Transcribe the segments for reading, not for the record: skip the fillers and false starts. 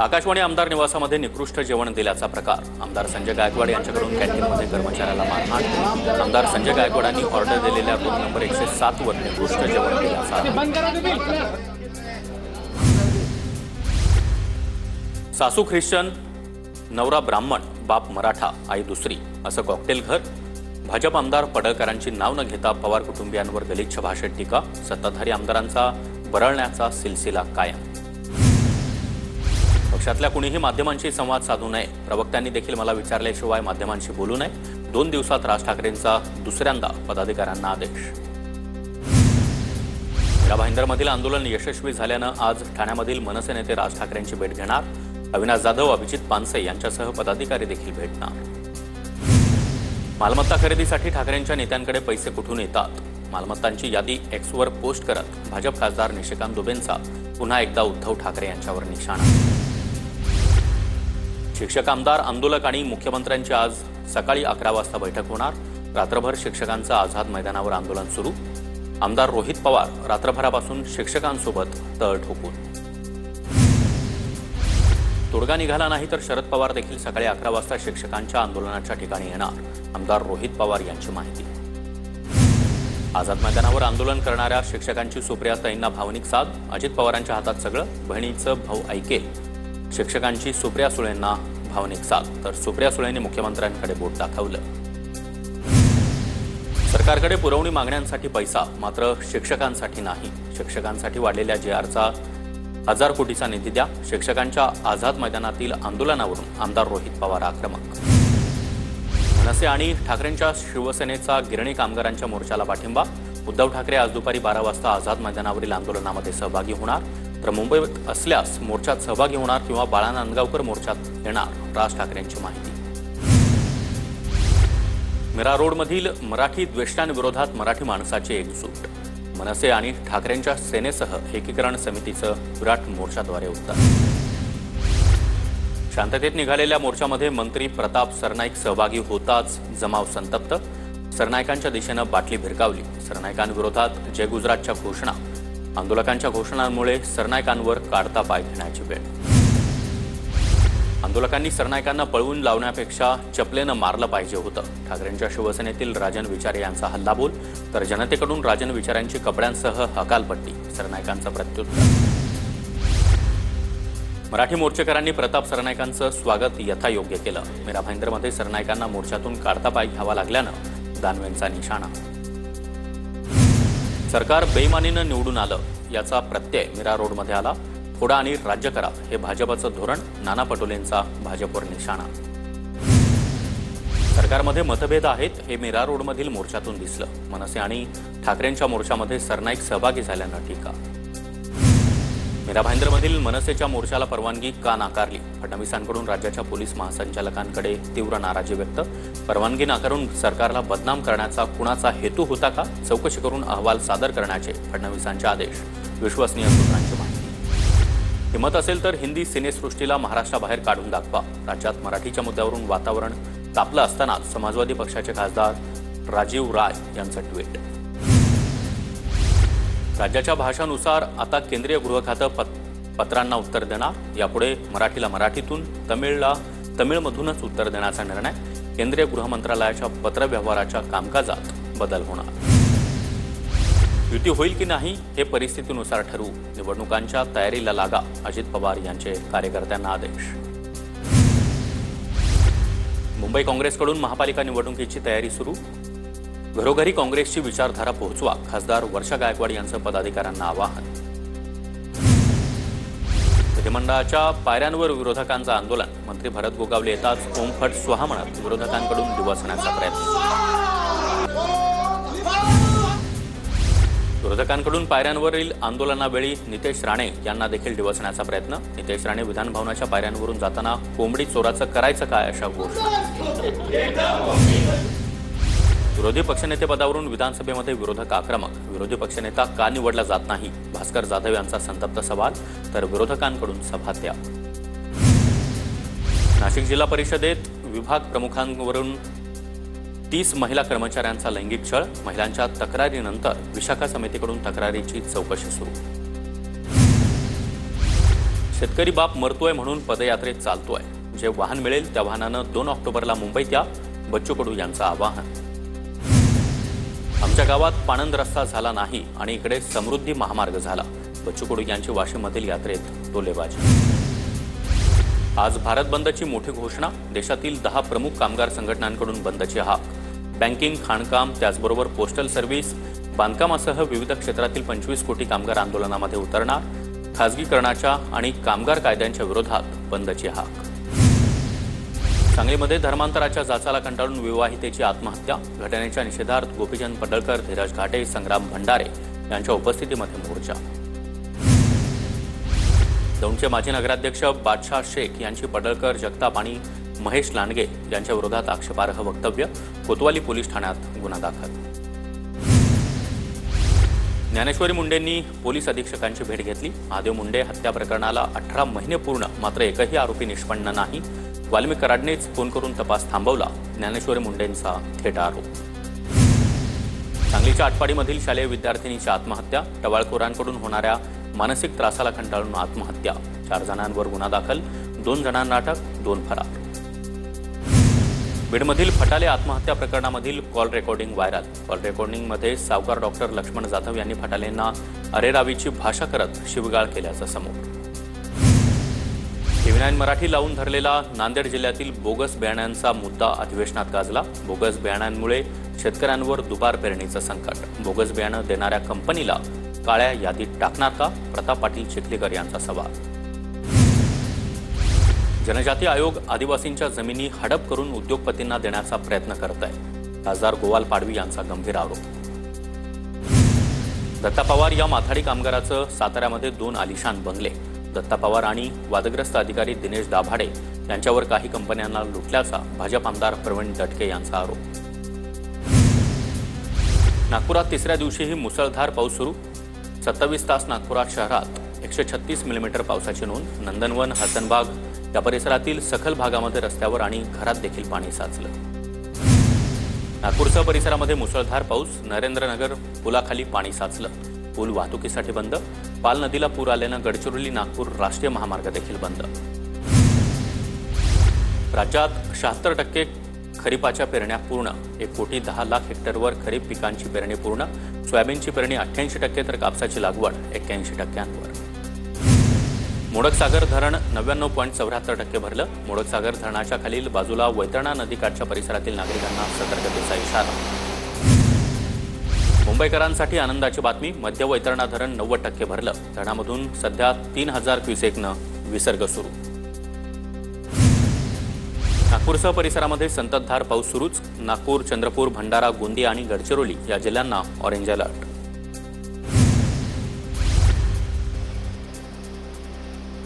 आकाशवाणी आमदार निवासामध्ये निकृष्ट जेवण दिल्याचा प्रकार। आमदार संजय गायकवाड यांच्याकडून कॅन्टीनमध्ये कर्मचाऱ्याला मारहाण। आमदार संजय गायकवाडांनी ऑर्डर दिलेल्या रूम नंबर 107 वर निकृष्ट जेवण दिल्याचा। सासू ख्रिश्चन, नवरा ब्राह्मण, बाप मराठा, आई दुसरी असं कॉकटेल घर। भाजप आमदार पडळकरांची नाव न घेता पवार कुटुंबियांवर गलिच्छ भाषेत टीका। सत्ताधारी आमदारांचा बरळण्याचा सिलसिला कायम। पक्षातल्या कुणीही माध्यमांशी संवाद साधू नये। प्रवक्त्यांनी देखील मला विचारल्याशिवाय माध्यमांशी बोलू नये। 2 दिवसात राज ठाकरेंचा दुसऱ्यांदा पदाधिकाऱ्यांना आदेश। मीरा भाईंदरमधील आंदोलन यशस्वी झाल्यानं आज ठाण्यामधील मनसे नेते राज ठाकरेंची भेट घेणार। अविनाश जाधव, अभिजित पानसे यांच्यासह पदाधिकारी देखील भेटणार। मालमत्ता खरेदीसाठी ठाकरेंच्या नेत्यांकडे पैसे कुठून येतात? मालमत्तांची यादी एक्सवर पोस्ट करत भाजप खासदार निशिकांत दुबेंचा पुन्हा एकदा उद्धव ठाकरे यांच्यावर निशाणा। शिक्षक, आमदार, आंदोलक आणि मुख्यमंत्र्यांची आज सकाळी 11 वाजता बैठक होणार। रात्रभर शिक्षकांचं आझाद मैदानावर आंदोलन सुरू। आमदार रोहित पवार रात्रभरापासून शिक्षकांसोबत तळ ठोकून। तोडगा निघाला नाही तर शरद पवार देखील सकाळी 11 वाजता शिक्षकांच्या आंदोलनाच्या ठिकाणी येणार। आमदार रोहित पवार यांची माहिती। आझाद मैदानावर आंदोलन करणाऱ्या शिक्षकांची सुप्रियाताईंना भावनिक साथ। अजित पवारांच्या हातात सगळं, बहिणीचं भाऊ ऐकेल। शिक्षकांची सुप्रिया सुळेंना भावनिक साथ, तर सुप्रिया सुळेंनी मुख्यमंत्र्यांकडे बोट दाखवलं। सरकारकडे पुरवणी मागण्यांसाठी पैसा, मात्र शिक्षकांसाठी नाही। शिक्षकांसाठी वाढलेल्या JRचा 1000 कोटीचा निधी द्या। शिक्षकांच्या आझाद मैदानातील आंदोलनावरून आमदार रोहित पवार आक्रमक। मनसे आणि ठाकरेंच्या शिवसेनेचा गिरणी कामगारांच्या मोर्चाला पाठिंबा। उद्धव ठाकरे आज दुपारी 12 वाजता आझाद मैदानावरील आंदोलनामध्ये सहभागी होणार, तर मुंबईत असल्यास मोर्चात सहभागी होणार किंवा बाळा नांदगावकर मोर्चात येणार, राज ठाकरेंची माहिती। मीरा रोडमधील मराठी द्वेषांविरोधात मराठी माणसाची एकजूट। मनसे आणि ठाकरेंच्या सेनेसह एकीकरण समितीचं विराट मोर्चाद्वारे उत्तर। शांततेत निघालेल्या मोर्चामध्ये मंत्री प्रताप सरनाईक सहभागी होताच जमाव संतप्त। सरनाईकांच्या दिशेनं बाटली भिरकावली। सरनाईकांविरोधात जय गुजरातच्या घोषणा। आंदोलकांच्या घोषणांमुळे सरनाईकांवर काढता पाय घेण्याची वेळ। आंदोलकांनी सरनाईकांना पळवून लावण्यापेक्षा चपलेनं मारलं पाहिजे होतं। ठाकरेंच्या शिवसेनेतील राजन विचारे यांचा हल्लाबोल, तर जनतेकडून राजन विचाऱ्यांची कपड्यांसह हकालपट्टी। सरनाईकांचं प्रत्युत्तर। मराठी मोर्चेकरांनी प्रताप सरनाईकांचं स्वागत यथायोग्य केलं। मीरा भाईंदरमध्ये सरनाईकांना मोर्चातून काढता पाय घ्यावा लागल्यानं दानवेंचा निशाणा। सरकार बेईमानीनं निवडून आलं याचा प्रत्यय मीरा रोडमध्ये आला। फोडा आणि राज्य करा हे भाजपचं धोरण। नाना पटोलेंचा भाजपवर निशाणा। सरकारमध्ये मतभेद आहेत हे मीरा रोडमधील मोर्चातून दिसलं। मनसे आणि ठाकरेंच्या मोर्चामध्ये सरनाईक सहभागी झाल्यानं टीका। मीरा भाईंदरमधील मनसेच्या मोर्चाला परवानगी का नाकारली? फडणवीसांकडून राज्याच्या पोलीस महासंचालकांकडे तीव्र नाराजी व्यक्त। परवानगी नाकारून सरकारला बदनाम करण्याचा कुणाचा हेतू होता का? चौकशी करून अहवाल सादर करण्याचे फडणवीसांचे आदेश। विश्वसनीय सूत्रांची माहिती। हिंमत असेल तर हिंदी सिनेसृष्टीला महाराष्ट्राबाहेर काढून दाखवा। राज्यात मराठीच्या मुद्द्यावरून वातावरण तापलं असतानाच समाजवादी पक्षाचे खासदार राजीव राय यांचं ट्विट। राज्याच्या भाषानुसार आता केंद्रीय गृह खातं पत्रांना उत्तर देणार। यापुढे मराठीला मराठीतून, तमिळला तमिळमधूनच उत्तर देण्याचा निर्णय। केंद्रीय गृह मंत्रालयाच्या पत्रव्यवहाराच्या कामकाजात बदल होणार। युती होईल की नाही हे परिस्थितीनुसार ठरवू। निवडणुकांच्या तयारीला लागा। अजित पवार यांचे कार्यकर्त्यांना आदेश। मुंबई काँग्रेसकडून महापालिका निवडणुकीची तयारी सुरू। घरोघरी काँग्रेसची विचारधारा पोहोचवा। खासदार वर्षा गायकवाड यांचं पदाधिकाऱ्यांना आवाहन। विधिमंडळाच्या पायऱ्यांवर विरोधकांचं आंदोलन। मंत्री भरत गोगावले येताच ओमफट स्वाहा म्हणत विरोधकांकडून डिवचण्याचा प्रयत्न। विरोधकांकडून पायऱ्यांवरील आंदोलनावेळी नितेश राणे यांना देखील डिवचण्याचा प्रयत्न। नितेश राणे विधानभवनाच्या पायऱ्यांवरून जाताना कोंबडी चोराचं करायचं काय अशा घोषणा। विरोधी पक्षनेतेपदावरून विधानसभेमध्ये विरोधक आक्रमक। विरोधी पक्षनेता का निवडला जात नाही? भास्कर जाधव यांचा संतप्त सवाल, तर विरोधकांकडून सभात्याग। नाशिक जिल्हा परिषदेत विभाग प्रमुखांवरून 30 महिला कर्मचाऱ्यांचा लैंगिक छळ। महिलांच्या तक्रारीनंतर विशाखा समितीकडून तक्रारीची चौकशी सुरू। शेतकरी बाप मरतोय म्हणून पदयात्रेत चालतोय. जे वाहन मिळेल त्या वाहनानं 2 ऑक्टोबरला मुंबईत या, बच्चू कडू यांचं आवाहन. आमच्या गावात पाणंद रस्ता झाला नाही आणि इकडे समृद्धी महामार्ग झाला. बच्चू कडू यांची वाशीमधील यात्रेत टोलेबाजी. आज भारत बंदची मोठी घोषणा. देशातील 10 प्रमुख कामगार संघटनांकडून बंदची हाक. बँकिंग, खाणकाम, त्याचबरोबर पोस्टल सर्व्हिस, बांधकामासह विविध क्षेत्रातील 25 कोटी कामगार आंदोलनामध्ये उतरणार. खासगीकरणाच्या आणि कामगार कायद्यांच्या विरोधात बंदची हाक. सांगलीमध्ये धर्मांतराच्या जाचाला कंटाळून विवाहितेची आत्महत्या. घटनेच्या निषेधार्थ गोपीचंद पडळकर, धीरज घाटे, संग्राम भंडारे यांच्या उपस्थितीमध्ये मोर्चा. दौंडचे माजी नगराध्यक्ष बादशाह शेख यांची पडळकर, जगताप आणि महेश लांडगे यांच्या विरोधात आक्षेपार्ह वक्तव्य. कोतवाली पोलीस ठाण्यात गुन्हा दाखल. ज्ञानेश्वरी मुंडेंनी पोलीस अधीक्षकांची भेट घेतली. महादेव मुंडे हत्या प्रकरणाला 18 महिने पूर्ण, मात्र एकही आरोपी निष्पन्न नाही. वाल्मिक कराडनेच फोन करून तपास थांबवला. ज्ञानेश्वरी मुंडेंचा थेट आरोप. सांगलीच्या आटपाडीमधील शालेय विद्यार्थिनीची आत्महत्या. टवाळखोरांकडून होणाऱ्या मानसिक त्रासाला कंटाळून आत्महत्या. 4 जणांवर गुन्हा दाखल. 2 जणांना अटक, 2 फरार. बीडमधील फटाले आत्महत्या प्रकरणामधील कॉल रेकॉर्डिंग व्हायरल. कॉल रेकॉर्डिंगमध्ये सावकार डॉक्टर लक्ष्मण जाधव यांनी फटालेंना अरेरावीची भाषा करत शिवीगाळ केल्याचं समोर. TV9 मराठी लावून धरलेला नांदेड जिल्ह्यातील बोगस बियाण्यांचा मुद्दा अधिवेशनात गाजला. बोगस बियाण्यांमुळे शेतकऱ्यांवर दुबार पेरणीचं संकट. बोगस बियाणं देणाऱ्या कंपनीला काळ्या यादीत टाकणार का? प्रताप पाटील चिखलीकर यांचा सवाल. जनजाती आयोग आदिवासींच्या जमिनी हडप करून उद्योगपतींना देण्याचा प्रयत्न करत आहे. खासदार गोवाल पाडवी यांचा गंभीर आरोप. दत्ता पवार या माथाडी कामगाराचं साताऱ्यामध्ये 2 आलिशान बंगले. दत्ता पवार आणि वादग्रस्त अधिकारी दिनेश दाभाडे यांच्यावर काही कंपन्यांना लुटल्याचा भाजप आमदार प्रवीण दटके यांचा आरोप. नागपुरात 3ऱ्या दिवशीही मुसळधार पाऊस सुरू. 27 तास नागपुरात शहरात 136 मिलीमीटर पावसाची नोंद. नंदनवन, हसनबाग या परिसरातील सखल भागामध्ये रस्त्यावर आणि घरात देखील पाणी साचलं. नागपूरसह परिसरामध्ये मुसळधार पाऊस. नरेंद्रनगर पुलाखाली पाणी साचलं. पूल वाहतुकीसाठी बंद. पाल नदीला पूर आल्यानं गडचिरोली नागपूर राष्ट्रीय महामार्ग देखील बंद. राज्यात 76% खरीपाच्या पेरण्या पूर्ण. 1,10,00,000 हेक्टरवर खरीप पिकांची पेरणी पूर्ण. सोयाबीनची पेरणी 88% तर कापसाची लागवड 81%. मोडकसागर धरण 99.74% भरलं. मोडकसागर धरणाच्या खालील बाजूला वैतरणा नदीकाठच्या परिसरातील नागरिकांना सतर्कतेचा इशारा. मुंबईकरांसाठी आनंदाची बातमी. मध्य वैतरणा धरण 90% भरलं. धरणामधून सध्या 3000 क्युसेकनं विसर्ग सुरू. नागपूरसह परिसरामध्ये संततधार पाऊस सुरूच. नागपूर, चंद्रपूर, भंडारा, गोंदिया आणि गडचिरोली या जिल्ह्यांना ऑरेंज अलर्ट.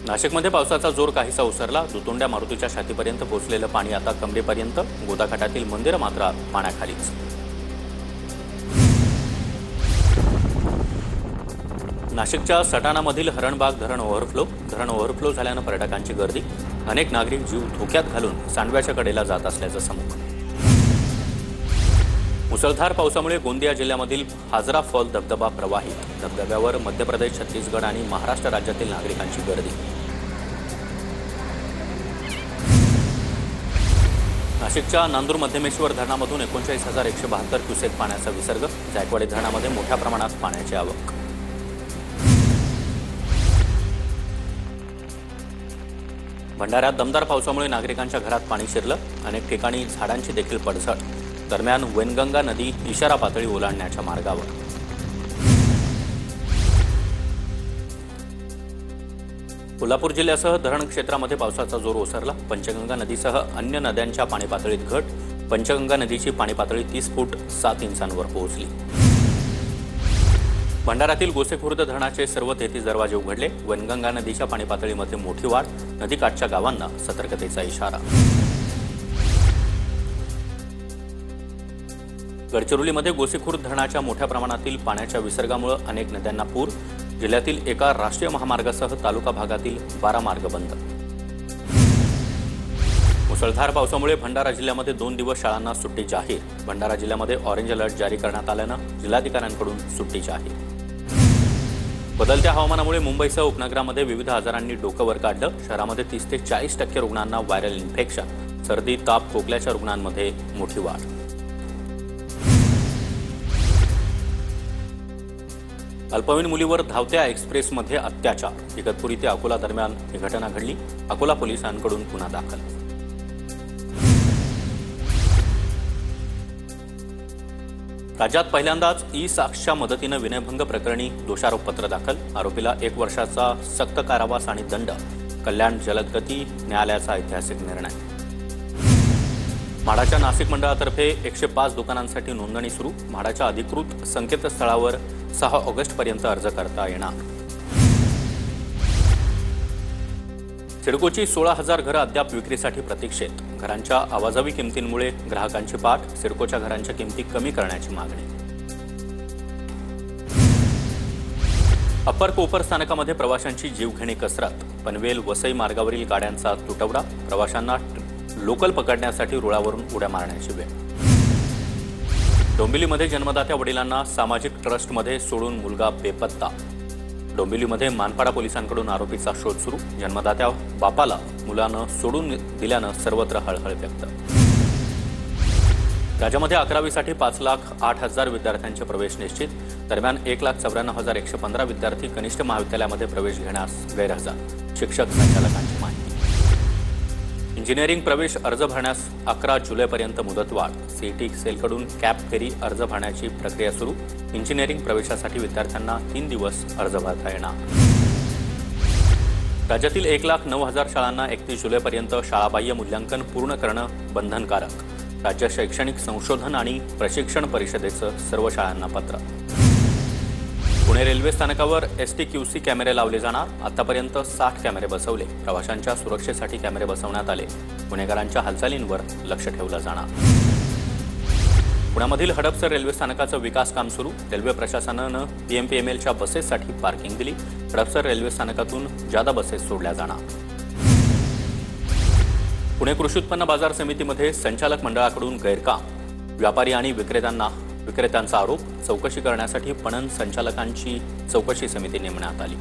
नाशिकमध्ये पावसाचा जोर काहीसा ओसरला. दुतोंड्या मारुतीच्या छातीपर्यंत पोहोचलेलं पाणी आता कमरेपर्यंत. गोदाघाटातील मंदिरं मात्र पाण्याखालीच. नाशिकच्या सटाणामधील हरणबाग धरण ओव्हरफ्लो. धरण ओव्हरफ्लो झाल्यानं पर्यटकांची गर्दी. अनेक नागरिक जीव धोक्यात घालून सांडव्याच्या कडेला जात असल्याचं समोर. मुसळधार पावसामुळे गोंदिया जिल्ह्यामधील हाजरा फॉल धबधबा प्रवाहित. धबधब्यावर मध्य प्रदेश, छत्तीसगड आणि महाराष्ट्र राज्यातील नागरिकांची गर्दी. नाशिकच्या नांदूर मध्यमेश्वर धरणामधून 39,172 क्युसेक पाण्याचा विसर्ग. जायकवाडी धरणामध्ये मोठ्या प्रमाणात पाण्याची आवक. भंडाऱ्यात दमदार पावसामुळे नागरिकांच्या घरात पाणी शिरलं. अनेक ठिकाणी झाडांची देखील पडझड. दरम्यान वैनगंगा नदी इशारा पातळी ओलांडण्याच्या मार्गावर. कोल्हापूर जिल्ह्यासह धरण क्षेत्रामध्ये पावसाचा जोर ओसरला. पंचगंगा नदीसह अन्य नद्यांच्या पाणी पातळीत घट. पंचगंगा नदीची पाणी पातळी 30 फूट 7 इंचांवर पोहोचली. भंडाऱ्यातील गोसेखुर्द धरणाचे सर्व 33 दरवाजे उघडले. वैनगंगा नदीच्या पाणी पातळीमध्ये मोठी वाढ. नदीकाठच्या गावांना सतर्कतेचा इशारा. गडचिरोलीमध्ये गोसेखुर्द धरणाच्या मोठ्या प्रमाणातील पाण्याच्या विसर्गामुळे अनेक नद्यांना पूर. जिल्ह्यातील एका राष्ट्रीय महामार्गासह तालुका भागातील 12 मार्ग बंद. मुसळधार पावसामुळे भंडारा जिल्ह्यामध्ये 2 दिवस शाळांना सुट्टी जाहीर. भंडारा जिल्ह्यामध्ये ऑरेंज अलर्ट जारी करण्यात आल्यानं जिल्हाधिकाऱ्यांकडून सुट्टी जाहीर. बदलत्या हवामानामुळे मुंबईसह उपनगरामध्ये विविध आजारांनी डोकं वर काढलं. शहरामध्ये 30 ते 40% रुग्णांना व्हायरल इन्फेक्शन. सर्दी, ताप, खोकल्याच्या रुग्णांमध्ये मोठी वाढ. अल्पवयीन मुलीवर धावत्या एक्सप्रेसमध्ये अत्याचार. इगतपुरी ते अकोला दरम्यान ही घटना घडली. अकोला पोलिसांकडून गुन्हा दाखल. राज्यात पहिल्यांदाच ई-साक्षच्या मदतीनं विनयभंग प्रकरणी दोषारोपपत्र दाखल. आरोपीला 1 वर्षाचा सक्त कारावास आणि दंड. कल्याण जलदगती न्यायालयाचा ऐतिहासिक निर्णय. म्हाडाच्या नाशिक मंडळातर्फे 105 दुकानांसाठी नोंदणी सुरू. म्हाडाच्या अधिकृत संकेतस्थळावर 6 ऑगस्टपर्यंत अर्ज करता येणार. सिडकोची 16,000 घरं अद्याप विक्रीसाठी प्रतीक्षेत. घरांच्या आवाजावी किमतींमुळे ग्राहकांची पाठ. सिडकोच्या घरांच्या किमती कमी करण्याची मागणी. अप्पर कोपर स्थानकामध्ये प्रवाशांची जीवघेणी कसरत. पनवेल वसई मार्गावरील गाड्यांचा तुटवडा. प्रवाशांना लोकल पकडण्यासाठी रुळावरून उड्या मारण्याची वेळ. डोंबिवलीमध्ये जन्मदात्या वडिलांना सामाजिक ट्रस्टमध्ये सोडून मुलगा बेपत्ता. डोंबिवलीमध्ये मानपाडा पोलिसांकडून आरोपीचा शोध सुरू. जन्मदात्या बापाला मुलानं सोडून दिल्यानं सर्वत्र हळहळ व्यक्त. राज्यामध्ये 11वीसाठी 5,08,000 विद्यार्थ्यांचे प्रवेश निश्चित. दरम्यान 1,94,115 विद्यार्थी कनिष्ठ महाविद्यालयामध्ये प्रवेश घेण्यास गैरहजर. शिक्षक संचालकांची माहिती. इंजिनिअरिंग प्रवेश अर्ज भरण्यास 11 जुलैपर्यंत मुदतवाढ. सीईटी सेलकडून कॅप फेरी अर्ज भरण्याची प्रक्रिया सुरू. इंजिनिअरिंग प्रवेशासाठी विद्यार्थ्यांना 3 दिवस अर्ज भरता येणार. राज्यातील 1,09,000 शाळांना 31 जुलैपर्यंत शाळाबाह्य मूल्यांकन पूर्ण करणं बंधनकारक. राज्य शैक्षणिक संशोधन आणि प्रशिक्षण परिषदेचं सर्व शाळांना पत्र. पुणे रेल्वे स्थानकावर STQC कॅमेरे लावले जाणार. आतापर्यंत 60 कॅमेरे बसवले. प्रवाशांच्या सुरक्षेसाठी कॅमेरे बसवण्यात आले. पुणेकरांच्या हालचालींवर लक्ष ठेवलं जाणार. पुण्यामधील हडपसर रेल्वे स्थानकाचं विकास काम सुरू. रेल्वे प्रशासनानं PMPMLच्या बसेससाठी पार्किंग दिली. हडपसर रेल्वे स्थानकातून जादा बसेस सोडल्या जाणार. पुणे कृषी उत्पन्न बाजार समितीमध्ये संचालक मंडळाकडून गैरकाम. व्यापारी आणि विक्रेत्यांचा आरोप. चौकशी करण्यासाठी पणन संचालकांची चौकशी समिती नेमण्यात आली.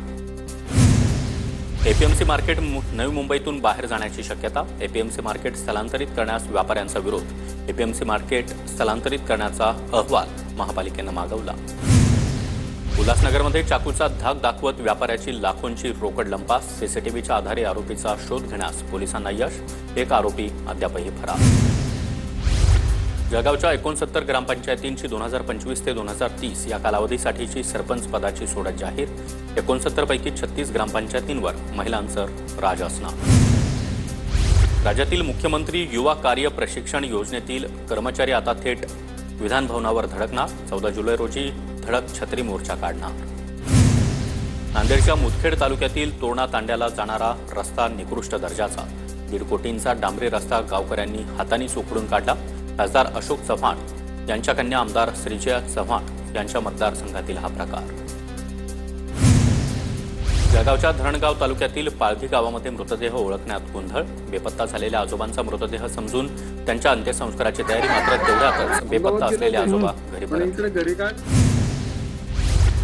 APMC मार्केट नवी मुंबईतून बाहेर जाण्याची शक्यता. APMC मार्केट स्थलांतरित करण्यास व्यापाऱ्यांचा विरोध. APMC मार्केट स्थलांतरित करण्याचा अहवाल महापालिकेनं मागवला. उल्हासनगरमध्ये चाकूचा धाक दाखवत व्यापाऱ्याची लाखोंची रोकड लंपास. CCTVच्या आधारे आरोपीचा शोध घेण्यास पोलिसांना यश. एक आरोपी अद्यापही फरार. जळगावच्या 69 ग्रामपंचायतींची 2025 ते 2030 या कालावधीसाठीची सरपंच पदाची सोडत जाहीर. 69 पैकी 36 ग्रामपंचायतींवर महिलांचं राज असणार. राज्यातील मुख्यमंत्री युवा कार्य प्रशिक्षण योजनेतील कर्मचारी आता थेट विधानभवनावर धडकणार. 14 जुलै रोजी धडक छत्री मोर्चा काढणार. नांदेडच्या मुदखेड तालुक्यातील तोरणा तांड्याला जाणारा रस्ता निकृष्ट दर्जाचा. 1.5 कोटींचा डांबरी रस्ता गावकऱ्यांनी हाताने सोखडून काढला. खासदार अशोक चव्हाण यांच्या कन्या आमदार श्रीजया चव्हाण यांच्या मतदारसंघातील हा प्रकार. जळगावच्या धरणगाव तालुक्यातील पाळधी गावामध्ये मृतदेह ओळखण्यात गोंधळ. बेपत्ता झालेल्या आजोबांचा मृतदेह समजून त्यांच्या अंत्यसंस्काराची तयारी. मात्र तेवढ्यातच बेपत्ता असलेले आजोबा घरी परतले.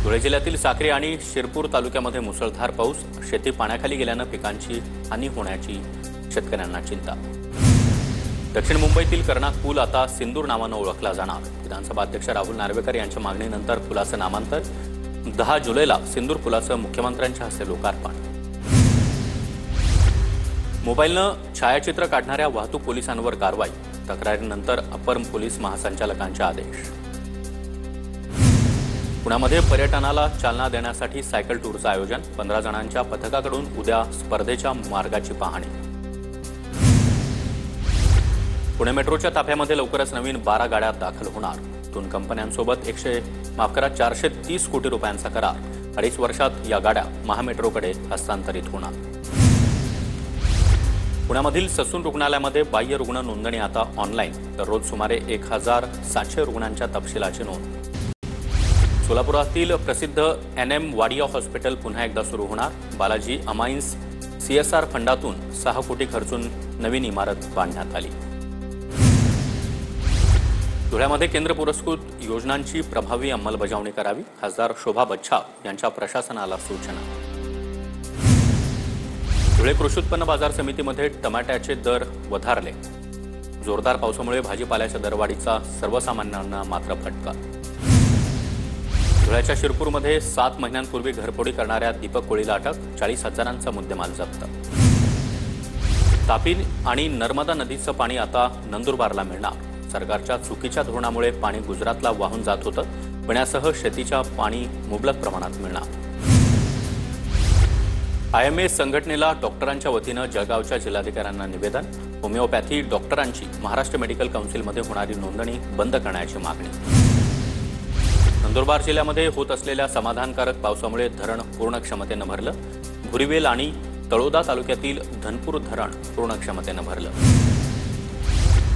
धुळे जिल्ह्यातील साक्री आणि शिरपूर तालुक्यामध्ये मुसळधार पाऊस. शेती पाण्याखाली गेल्यानं पिकांची हानी होण्याची शेतकऱ्यांना चिंता. दक्षिण मुंबईतील कर्नाक पूल आता सिंदूर नावानं ओळखला जाणार. विधानसभा अध्यक्ष राहुल नार्वेकर यांच्या मागणीनंतर पुलाचं नामांतर. 10 जुलैला सिंदूर पुलाचं मुख्यमंत्र्यांच्या हस्ते लोकार्पण. मोबाईलनं छायाचित्र काढणाऱ्या वाहतूक पोलिसांवर कारवाई. तक्रारीनंतर अप्पर पोलीस महासंचालकांचे आदेश. पुण्यामध्ये पर्यटनाला चालना देण्यासाठी सायकल टूरचं आयोजन. 15 जणांच्या पथकाकडून उद्या स्पर्धेच्या मार्गाची पाहणी. पुणे मेट्रोच्या ताफ्यामध्ये लवकरच नवीन 12 गाड्या दाखल होणार. 2 कंपन्यांसोबत 430 कोटी रुपयांचा करार. 2.5 वर्षात या गाड्या महामेट्रोकडे हस्तांतरित होणार. पुण्यामधील ससून रुग्णालयामध्ये बाह्य रुग्ण नोंदणी आता ऑनलाईन. दररोज सुमारे 1,700 रुग्णांच्या तपशिलाची नोंद. सोलापुरातील प्रसिद्ध NM वाडिया हॉस्पिटल पुन्हा एकदा सुरू होणार. बालाजी अमाइन्स CSR फंडातून 6 कोटी खर्चून नवीन इमारत बांधण्यात आली. धुळ्यामध्ये केंद्र पुरस्कृत योजनांची प्रभावी अंमलबजावणी करावी, खासदार शोभा बच्छाव यांच्या प्रशासनाला सूचना. धुळे कृषी उत्पन्न बाजार समितीमध्ये टमाट्याचे दर वधारले. जोरदार पावसामुळे भाजीपाल्याच्या दरवाढीचा सर्वसामान्यांना मात्र फटका. धुळ्याच्या शिरपूरमध्ये 7 महिन्यांपूर्वी घरफोडी करणाऱ्या दीपक कोळीला अटक, 40,000चा मुद्देमाल जप्त. तापी आणि नर्मदा नदीचं पाणी आता नंदुरबारला मिळणार. सरकारच्या चुकीच्या धोरणामुळे पाणी गुजरातला वाहून जात होतं. पिण्यासह शेतीच्या पाणी मुबलक प्रमाणात मिळणार. IMA संघटनेला डॉक्टरांच्या वतीनं जळगावच्या जिल्हाधिकाऱ्यांना निवेदन. होमिओपॅथी डॉक्टरांची महाराष्ट्र मेडिकल काउन्सिलमध्ये होणारी नोंदणी बंद करण्याची मागणी. नंदुरबार जिल्ह्यामध्ये होत असलेल्या समाधानकारक पावसामुळे धरण पूर्ण क्षमतेनं भरलं. भुरीवेल आणि तळोदा तालुक्यातील धनपूर धरण पूर्ण क्षमतेनं भरलं.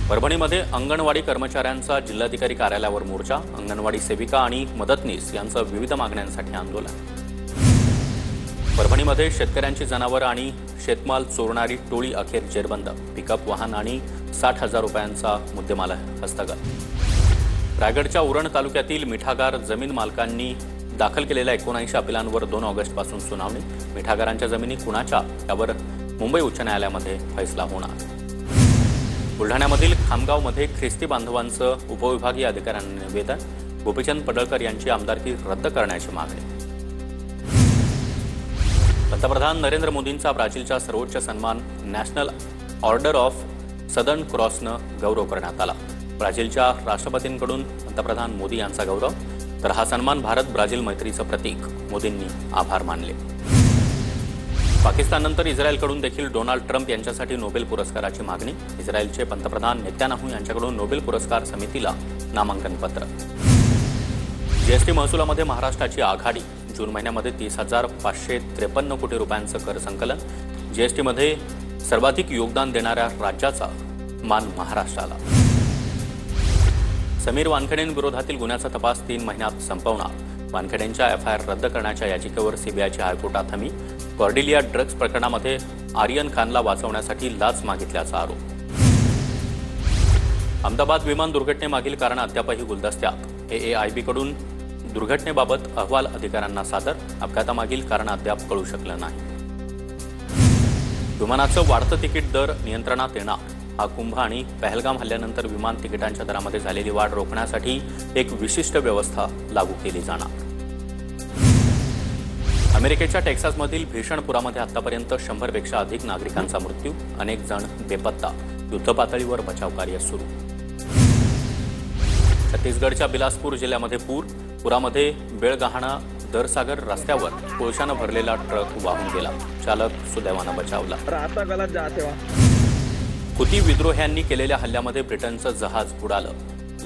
परभणीमध्ये अंगणवाडी कर्मचाऱ्यांचा जिल्हाधिकारी कार्यालयावर मोर्चा. अंगणवाडी सेविका आणि मदतनीस यांचं विविध मागण्यांसाठी आंदोलन. परभणीमध्ये शेतकऱ्यांची जनावरं आणि शेतमाल चोरणारी टोळी अखेर जेरबंद. पिकअप वाहन आणि 60,000 रुपयांचा मुद्देमाल हस्तगत. रायगडच्या उरण तालुक्यातील मिठागार जमीन मालकांनी दाखल केलेल्या 79 अपिलांवर 2 ऑगस्टपासून सुनावणी. मिठागारांच्या जमिनी कुणाच्या यावर मुंबई उच्च न्यायालयामध्ये फैसला होणार. बुलढाण्यामधील खामगावमध्ये ख्रिस्ती बांधवांचं उपविभागीय अधिकाऱ्यांना निवेदन. गोपीचंद पडळकर यांची आमदारकी रद्द करण्याची मागणी. पंतप्रधान नरेंद्र मोदींचा ब्राझीलच्या सर्वोच्च सन्मान नॅशनल ऑर्डर ऑफ सदर्न क्रॉसनं गौरव करण्यात आला. ब्राझीलच्या राष्ट्रपतींकडून पंतप्रधान मोदी यांचा गौरव. तर हा सन्मान भारत ब्राझील मैत्रीचं प्रतीक. मोदींनी आभार मानले. पाकिस्ताननंतर इस्रायलकडून देखील डोनाल्ड ट्रम्प यांच्यासाठी नोबेल पुरस्काराची मागणी. इस्रायलचे पंतप्रधान नेत्यानाहू यांच्याकडून नोबेल पुरस्कार समितीला नामांकन पत्र. जीएसटी महसुलामध्ये महाराष्ट्राची आघाडी. जून महिन्यामध्ये 30,553 कोटी रुपयांचं कर संकलन. जीएसटीमध्ये सर्वाधिक योगदान देणाऱ्या राज्याचा मान महाराष्ट्राला. समीर वानखेडेंविरोधातील गुन्ह्याचा तपास 3 महिन्यात संपवणार. वानखेडेंच्या FIR रद्द करण्याच्या याचिकेवर सीबीआयची हायकोर्टात हमी. कॉर्डिलिया ड्रग्ज प्रकरणामध्ये आर्यन खानला वाचवण्यासाठी लाच मागितल्याचा आरोप. अहमदाबाद विमान दुर्घटनेमागील कारण अद्यापही गुलदस्त्यात. AAIBकडून दुर्घटनेबाबत अहवाल अधिकाऱ्यांना सादर. अपघातामागील कारण अद्याप कळू शकलं नाही. विमानाचं वाढतं तिकीट दर नियंत्रणात येणार. हा कुंभ आणि पहलगाम हल्ल्यानंतर विमान तिकिटांच्या दरामध्ये झालेली वाढ रोखण्यासाठी एक विशिष्ट व्यवस्था लागू केली जाणार. अमेरिकेच्या टेक्सासमधील भीषण पुरामध्ये आतापर्यंत 100पेक्षा अधिक नागरिकांचा मृत्यू. अनेक जण बेपत्ता. युद्धपातळीवर बचावकार्य सुरू. छत्तीसगडच्या बिलासपूर जिल्ह्यामध्ये पूर. पुरामध्ये बेळगहाणा दरसागर रस्त्यावर कोळशानं भरलेला ट्रक वाहून गेला. चालक सुदैवानं बचावला. हुती विद्रोह्यांनी केलेल्या हल्ल्यामध्ये ब्रिटनचं जहाज बुडालं.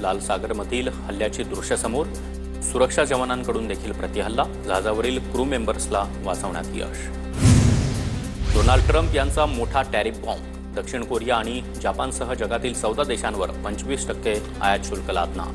लाल सागरमधील हल्ल्याची दृश्य समोर. सुरक्षा जवानांकडून देखील प्रतिहल्ला. जहाजावरील क्रू मेंबर्सला वाचवण्यात यश. डोनाल्ड ट्रम्प यांचा मोठा टॅरिफ बॉम्ब. दक्षिण कोरिया आणि जपानसह जगातील 14 देशांवर 25% आयात शुल्क लादणार.